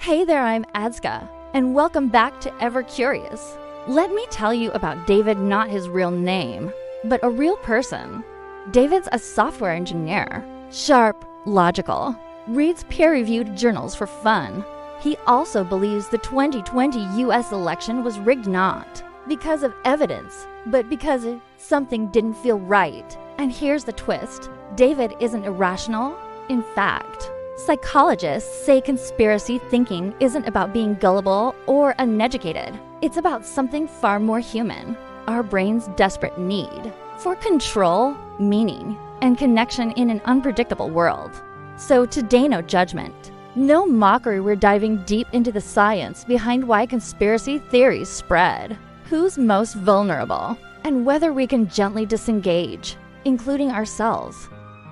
Hey there, I'm Adzka, and welcome back to Ever Curious. Let me tell you about David, not his real name, but a real person. David's a software engineer, sharp, logical, reads peer-reviewed journals for fun. He also believes the 2020 US election was rigged not because of evidence, but because something didn't feel right. And here's the twist. David isn't irrational. In fact, psychologists say conspiracy thinking isn't about being gullible or uneducated. It's about something far more human, our brain's desperate need for control, meaning, and connection in an unpredictable world. So today, no judgment, no mockery. We're diving deep into the science behind why conspiracy theories spread, who's most vulnerable, and whether we can gently disengage, including ourselves.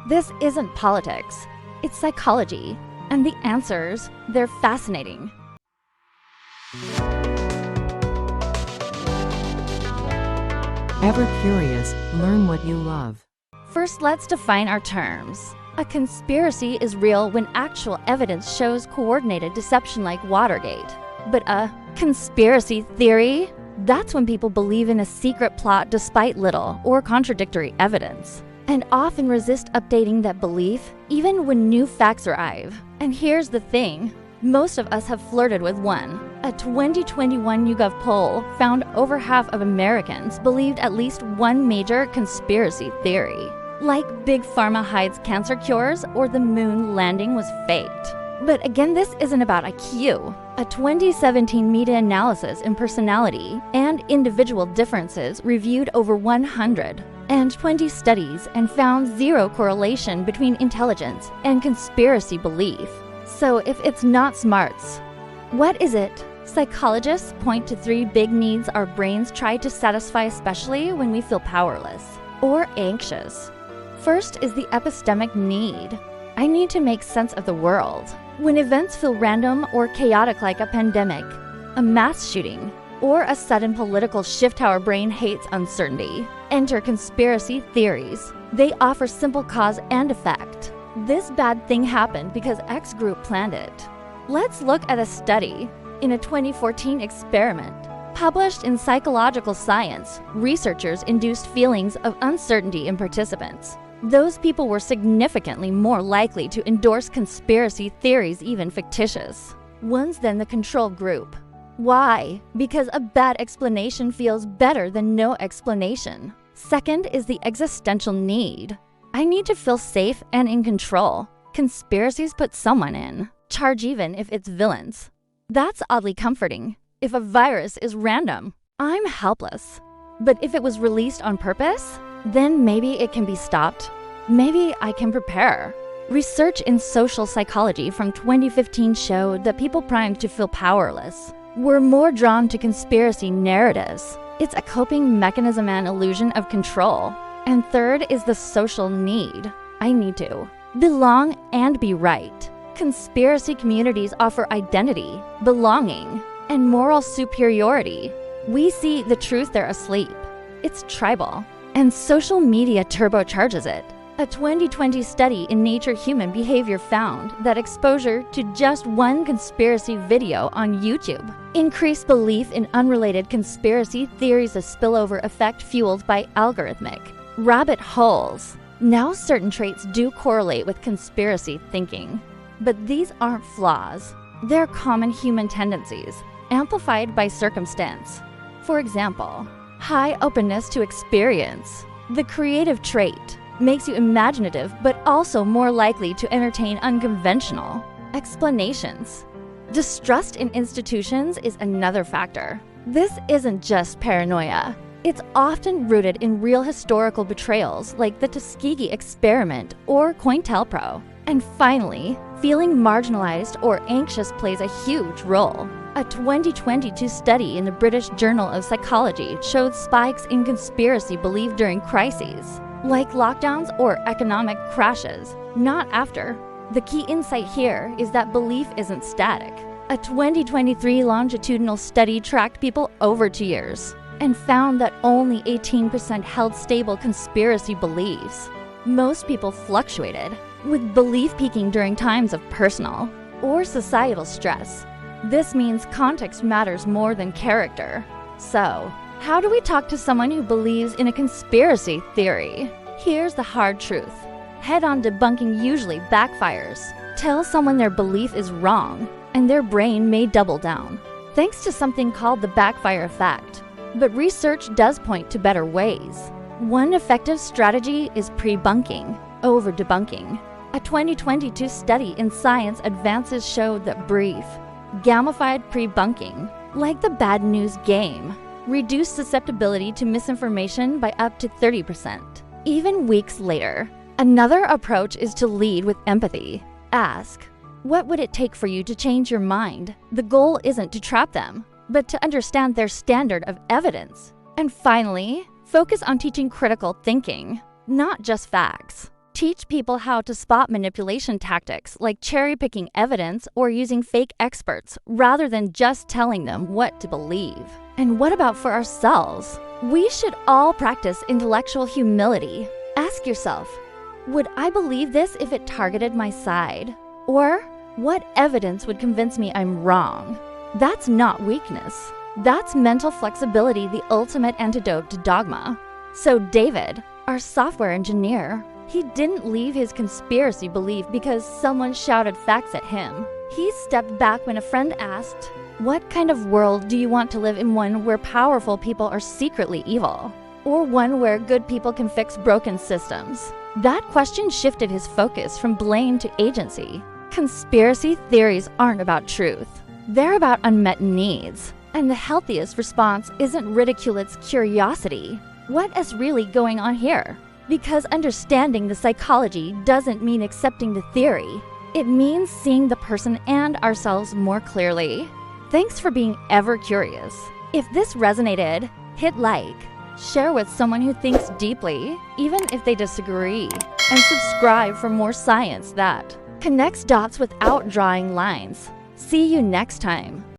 This isn't politics, it's psychology, and the answers, they're fascinating. Ever curious, learn what you love. First, let's define our terms. A conspiracy is real when actual evidence shows coordinated deception like Watergate. But a conspiracy theory? That's when people believe in a secret plot despite little or contradictory evidence, and often resist updating that belief even when new facts arrive. And here's the thing. Most of us have flirted with one. A 2021 YouGov poll found over half of Americans believed at least one major conspiracy theory, like Big Pharma hides cancer cures or the moon landing was faked. But again, this isn't about IQ. A 2017 meta-analysis in personality and individual differences reviewed over 120 studies and found zero correlation between intelligence and conspiracy belief. So if it's not smarts, what is it? Psychologists point to 3 big needs our brains try to satisfy, especially when we feel powerless or anxious. First is the epistemic need. I need to make sense of the world. When events feel random or chaotic, like a pandemic, a mass shooting, or a sudden political shift, our brain hates uncertainty. Enter conspiracy theories. They offer simple cause and effect. This bad thing happened because X group planned it. Let's look at a study. In a 2014 experiment published in Psychological Science, researchers induced feelings of uncertainty in participants. Those people were significantly more likely to endorse conspiracy theories, even fictitious ones, than the control group. Why? Because a bad explanation feels better than no explanation. Second is the existential need. I need to feel safe and in control. Conspiracies put someone in charge, even if it's villains. That's oddly comforting. If a virus is random, I'm helpless. But if it was released on purpose, then maybe it can be stopped. Maybe I can prepare. Research in social psychology from 2015 showed that people primed to feel powerless were more drawn to conspiracy narratives. It's a coping mechanism and illusion of control. And third is the social need. I need to belong and be right. Conspiracy communities offer identity, belonging, and moral superiority. We see the truth, they're asleep. It's tribal. And social media turbocharges it. A 2020 study in Nature Human Behavior found that exposure to just one conspiracy video on YouTube increased belief in unrelated conspiracy theories, a spillover effect fueled by algorithmic rabbit holes. Now, certain traits do correlate with conspiracy thinking, but these aren't flaws. They're common human tendencies, amplified by circumstance. For example, high openness to experience. The creative trait makes you imaginative, but also more likely to entertain unconventional explanations. Distrust in institutions is another factor. This isn't just paranoia. It's often rooted in real historical betrayals like the Tuskegee experiment or COINTELPRO. And finally, feeling marginalized or anxious plays a huge role. A 2022 study in the British Journal of Psychology showed spikes in conspiracy belief during crises, like lockdowns or economic crashes, not after. The key insight here is that belief isn't static. A 2023 longitudinal study tracked people over 2 years and found that only 18% held stable conspiracy beliefs. Most people fluctuated, with belief peaking during times of personal or societal stress This means context matters more than character. So, how do we talk to someone who believes in a conspiracy theory? Here's the hard truth. Head-on debunking usually backfires. Tell someone their belief is wrong, and their brain may double down, thanks to something called the backfire effect. But research does point to better ways. One effective strategy is prebunking, over debunking. A 2022 study in Science Advances showed that brief, gamified prebunking, like the bad news game, reduced susceptibility to misinformation by up to 30%, even weeks later. Another approach is to lead with empathy. Ask, what would it take for you to change your mind? The goal isn't to trap them, but to understand their standard of evidence. And finally, focus on teaching critical thinking, not just facts. Teach people how to spot manipulation tactics like cherry-picking evidence or using fake experts rather than just telling them what to believe. And what about for ourselves? We should all practice intellectual humility. Ask yourself, would I believe this if it targeted my side? Or, what evidence would convince me I'm wrong? That's not weakness. That's mental flexibility, the ultimate antidote to dogma. So David, our software engineer, he didn't leave his conspiracy belief because someone shouted facts at him. He stepped back when a friend asked, what kind of world do you want to live in, one where powerful people are secretly evil? Or one where good people can fix broken systems? That question shifted his focus from blame to agency. Conspiracy theories aren't about truth. They're about unmet needs. And the healthiest response isn't ridicule, it's curiosity. What is really going on here? Because understanding the psychology doesn't mean accepting the theory. It means seeing the person and ourselves more clearly. Thanks for being ever curious. If this resonated, hit like, share with someone who thinks deeply, even if they disagree, and subscribe for more science that connects dots without drawing lines. See you next time.